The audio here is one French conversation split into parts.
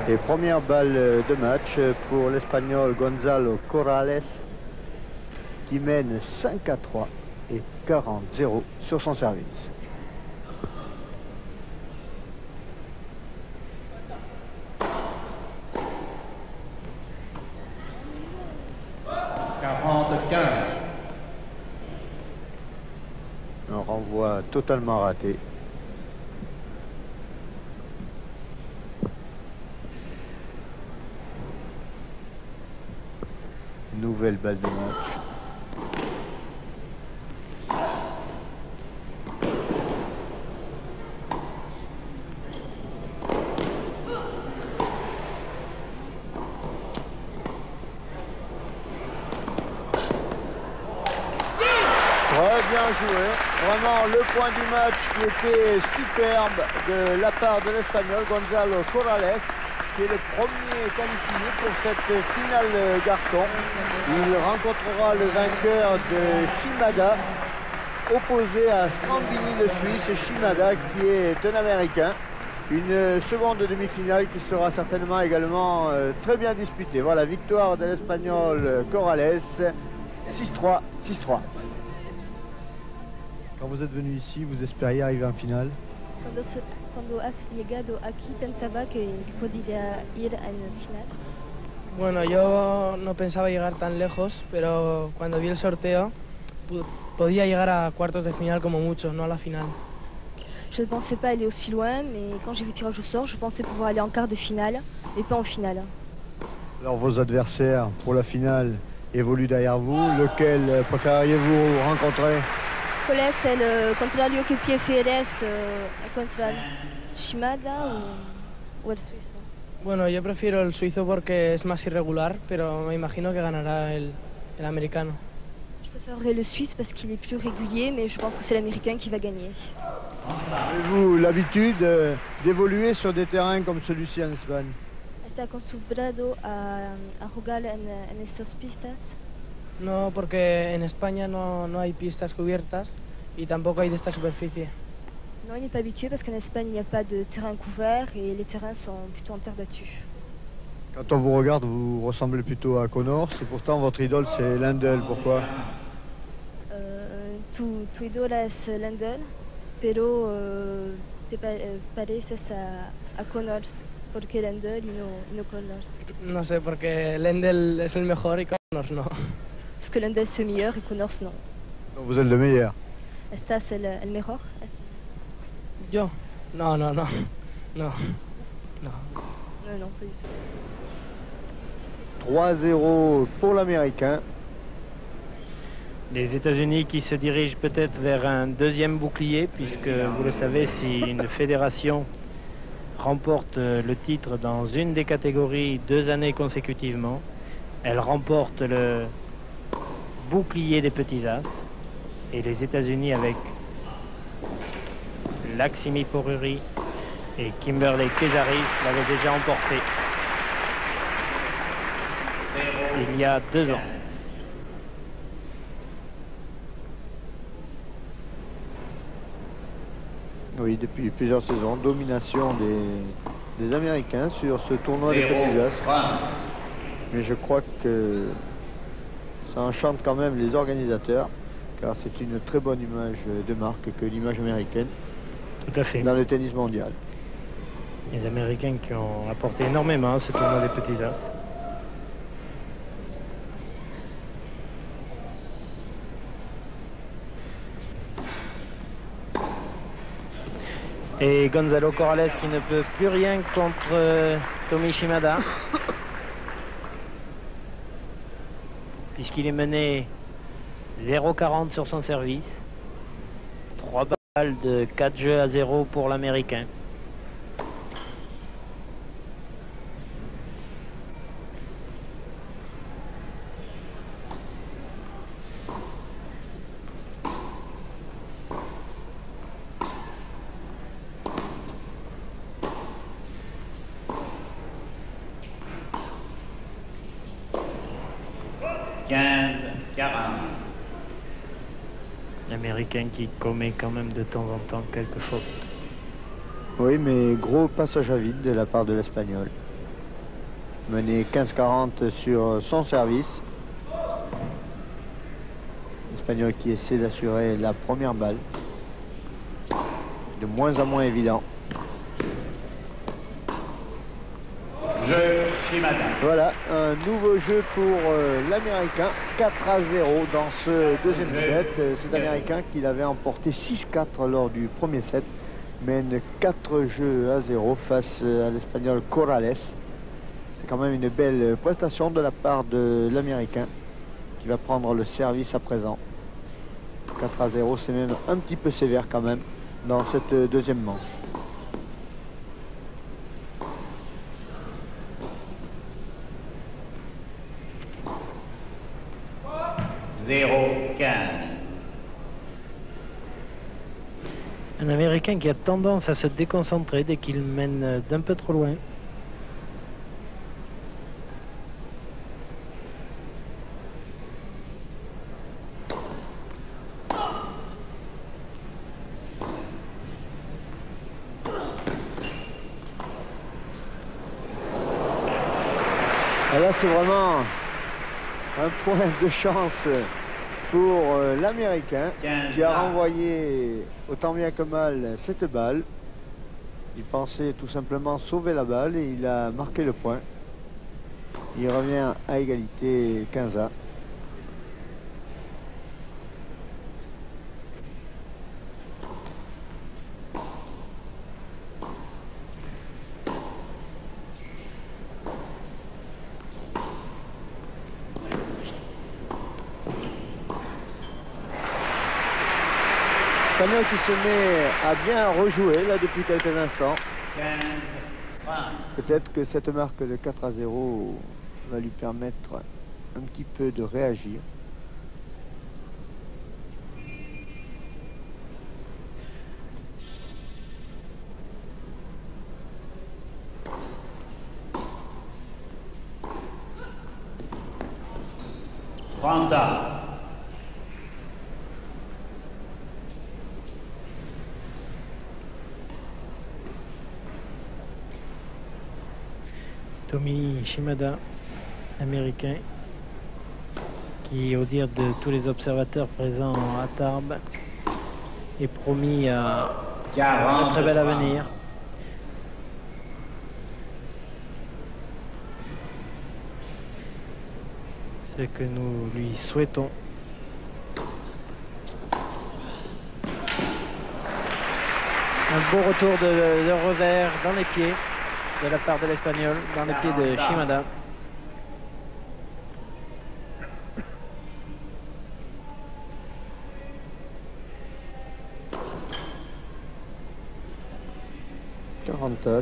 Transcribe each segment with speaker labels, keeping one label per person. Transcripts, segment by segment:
Speaker 1: Et première balle de match pour l'Espagnol Gonzalo Corrales qui mène 5-3 et 40-0 sur son service. Un renvoi totalement raté. Nouvelle balle de match. Bien joué, vraiment le point du match qui était superbe de la part de l'Espagnol Gonzalo Corrales, qui est le premier qualifié pour cette finale garçon. Il rencontrera le vainqueur de Shimada, opposé à Strambini le Suisse, Shimada qui est un Américain. Une seconde demi-finale qui sera certainement également très bien disputée. Voilà, victoire de l'Espagnol Corrales, 6-3, 6-3. Quand vous êtes venu ici, vous espériez arriver en finale?
Speaker 2: Cuando has llegado aquí, ¿pensaba que podría ir a la final?
Speaker 3: Bueno, yo no pensaba llegar tan lejos, pero cuando vi el sorteo podía llegar a cuartos de final como mucho, no a la final.
Speaker 2: Je ne pensais pas aller aussi loin, mais quand j'ai vu le tirage au sort, je pensais pouvoir aller en quart de finale, mais pas en finale.
Speaker 1: Alors vos adversaires pour la finale évoluent derrière vous. Lequel préfériez-vous rencontrer?
Speaker 2: ¿Cuál es el contrario que prefieres encontrar? ¿Shimada o el suizo?
Speaker 3: Bueno, yo prefiero el suizo porque es más irregular, pero me imagino que ganará el americano.
Speaker 2: Je préférerais le suisse parce qu'il est plus régulier, mais je pense que c'est l'américain qui va gagner.
Speaker 1: Avez-vous l'habitude d'évoluer sur des terrains comme celui-ci en Espagne?
Speaker 2: ¿Está acostumbrado a jugar en estas pistas?
Speaker 3: No, porque en España no hay pistas cubiertas y tampoco hay de esta superficie.
Speaker 2: Non, il n'est pas habitué parce qu'en Espagne, il n'y a pas de terrain couvert et les terrains sont plutôt en terre battue.
Speaker 1: Quand on vous regarde, vous ressemblez plutôt à Connors et pourtant votre idole c'est Lendl. Pourquoi?
Speaker 2: Tu idole es Lendl, pero te pareces a Connors. ¿Por qué Lendl y no Connors?
Speaker 3: No sé, porque Lendl es el mejor y Connors no.
Speaker 2: Parce que Lendl c'est meilleur et Connors non.
Speaker 1: Donc vous êtes le meilleur.
Speaker 2: ¿Estás el mejor?
Speaker 3: Yo? No.
Speaker 2: Non, non, pas du tout.
Speaker 1: 3-0 pour l'Américain.
Speaker 4: Les États-Unis qui se dirigent peut-être vers un deuxième bouclier, puisque vous le savez, si une fédération remporte le titre dans une des catégories 2 années consécutivement, elle remporte le bouclier des petits as. Et les États-Unis avec Laxmi Poruri et Kimberly Kesaris l'avaient déjà emporté il y a 2 ans.
Speaker 1: Oui, depuis plusieurs saisons, domination des Américains sur ce tournoi des petits as. Mais je crois que ça enchante quand même les organisateurs, car c'est une très bonne image de marque que l'image américaine.
Speaker 4: Tout à fait.
Speaker 1: Dans le tennis mondial.
Speaker 4: Les Américains qui ont apporté énormément à ce tournoi des petits as. Et Gonzalo Corrales qui ne peut plus rien contre Tomi Shimada. Puisqu'il est mené 0,40 sur son service. 3 balles de 4 jeux à 0 pour l'Américain. L'Américain qui commet quand même de temps en temps quelques fautes.
Speaker 1: Oui, mais gros passage à vide de la part de l'Espagnol. Mené 15-40 sur son service. L'Espagnol qui essaie d'assurer la première balle. De moins en moins évident.
Speaker 5: Jeu Shimada.
Speaker 1: Voilà, un nouveau jeu pour l'Américain. 4-0 dans ce deuxième set. Cet Américain qu'il avait emporté 6-4 lors du premier set. Mène 4-0 face à l'Espagnol Corrales. C'est quand même une belle prestation de la part de l'Américain qui va prendre le service à présent. 4-0, c'est même un petit peu sévère quand même dans cette deuxième manche.
Speaker 4: Un Américain qui a tendance à se déconcentrer dès qu'il mène d'un peu trop loin.
Speaker 1: Et là, c'est vraiment un point de chance pour l'Américain qui a renvoyé autant bien que mal cette balle. Il pensait tout simplement sauver la balle et il a marqué le point. Il revient à égalité 15-1. L'Espagnol qui se met à bien rejouer là depuis quelques instants. Peut-être que cette marque de 4-0 va lui permettre un petit peu de réagir.
Speaker 4: Tomi Shimada, américain, qui, au dire de tous les observateurs présents à Tarbes, est promis à un très bel avenir. Ce que nous lui souhaitons. Un beau retour de revers dans les pieds de la part de l'Espagnol, dans les pieds de Shimada.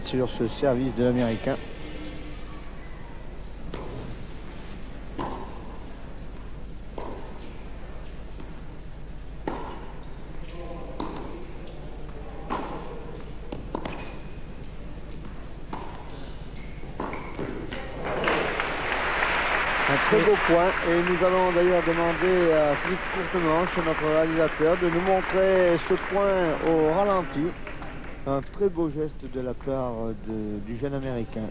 Speaker 1: Sur ce service de l'Américain. Un très beau point et nous allons d'ailleurs demander à Philippe Courtemanche, notre réalisateur, de nous montrer ce point au ralenti. Un très beau geste de la part du jeune Américain.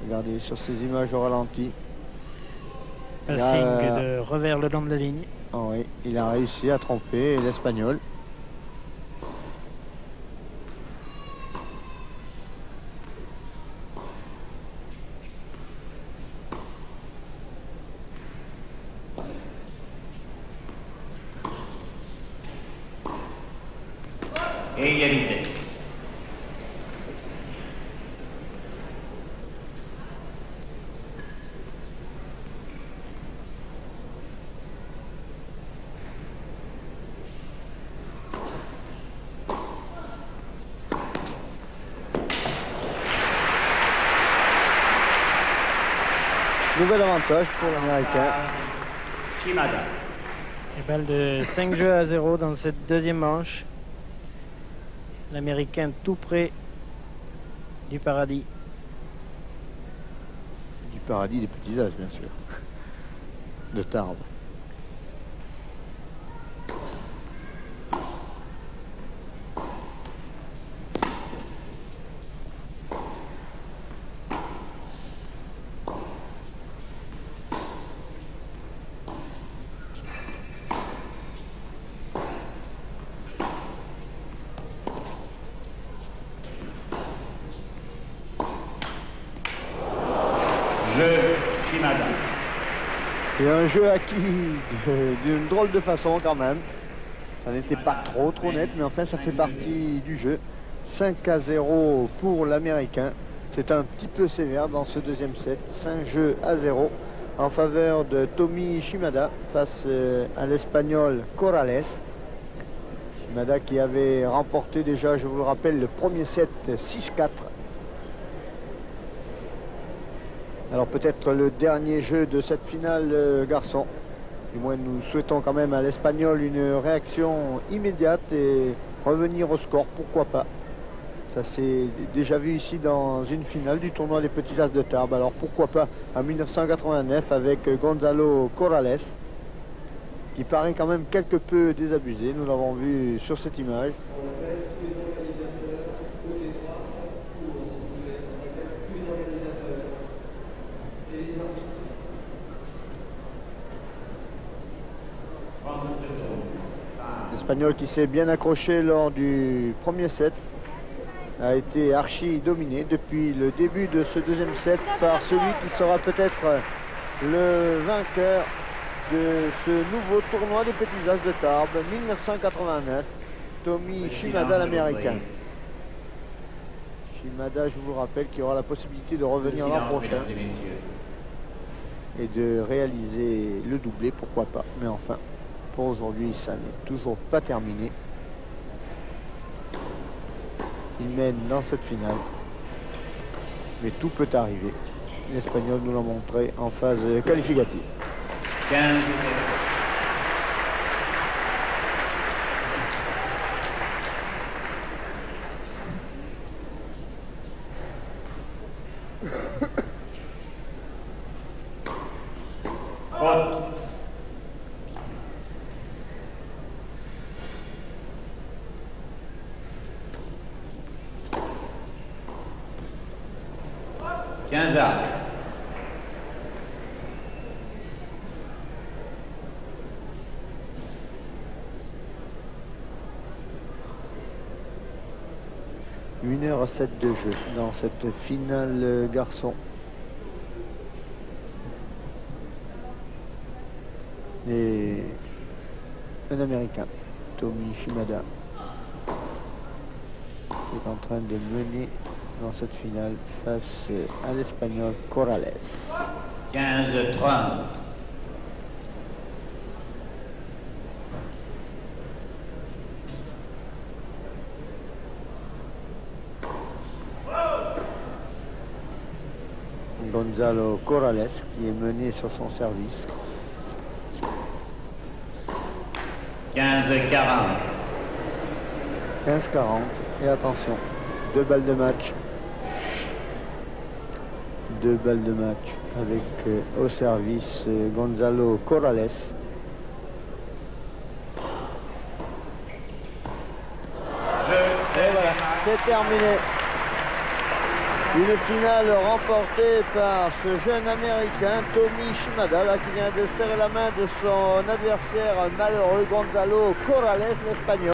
Speaker 1: Regardez sur ces images au ralenti.
Speaker 4: Passing de revers le long de la ligne.
Speaker 1: Oh oui, il a réussi à tromper l'Espagnol.
Speaker 5: Égalité.
Speaker 1: Nouvel avantage pour l'Américain.
Speaker 5: Shimada.
Speaker 4: Et balle de 5-0 dans cette deuxième manche. L'Américain tout près du paradis.
Speaker 1: Du paradis des petits as, bien sûr. De Tarbes.
Speaker 5: jeu, Shimada.
Speaker 1: Et un jeu acquis d'une drôle de façon quand même. Ça n'était pas trop net, mais enfin ça fait partie du jeu. 5-0 pour l'Américain. C'est un petit peu sévère dans ce deuxième set. 5-0 en faveur de Tomi Shimada face à l'Espagnol Corrales. Shimada qui avait remporté déjà, je vous le rappelle, le premier set 6-4. Alors peut-être le dernier jeu de cette finale garçon. Du moins nous souhaitons quand même à l'Espagnol une réaction immédiate et revenir au score, pourquoi pas. Ça s'est déjà vu ici dans une finale du tournoi des petits as de Tarbes. Alors pourquoi pas en 1989 avec Gonzalo Corrales, qui paraît quand même quelque peu désabusé. Nous l'avons vu sur cette image. L'Espagnol qui s'est bien accroché lors du premier set a été archi dominé depuis le début de ce deuxième set par celui qui sera peut-être le vainqueur de ce nouveau tournoi des petits as de Tarbes 1989, Tomi Shimada l'Américain. Shimada, je vous rappelle, qui aura la possibilité de revenir l'an prochain et de réaliser le doublé, pourquoi pas. Mais enfin, pour aujourd'hui, ça n'est toujours pas terminé. Il mène dans cette finale, mais tout peut arriver. L'Espagnol nous l'a montré en phase qualificative.
Speaker 5: 15. Faute. 15 arts.
Speaker 1: Une heure 7 de jeu dans cette finale garçon. Et un Américain, Tomi Shimada, est en train de mener dans cette finale face à l'Espagnol Corrales.
Speaker 5: 15-30.
Speaker 1: Gonzalo Corrales qui est mené sur son service.
Speaker 5: 15-40.
Speaker 1: 15-40. Et attention, 2 balles de match. 2 balles de match avec au service Gonzalo Corrales. Et voilà, c'est terminé. Une finale remportée par ce jeune Américain, Tomi Shimada, là, qui vient de serrer la main de son adversaire malheureux, Gonzalo Corrales, l'Espagnol.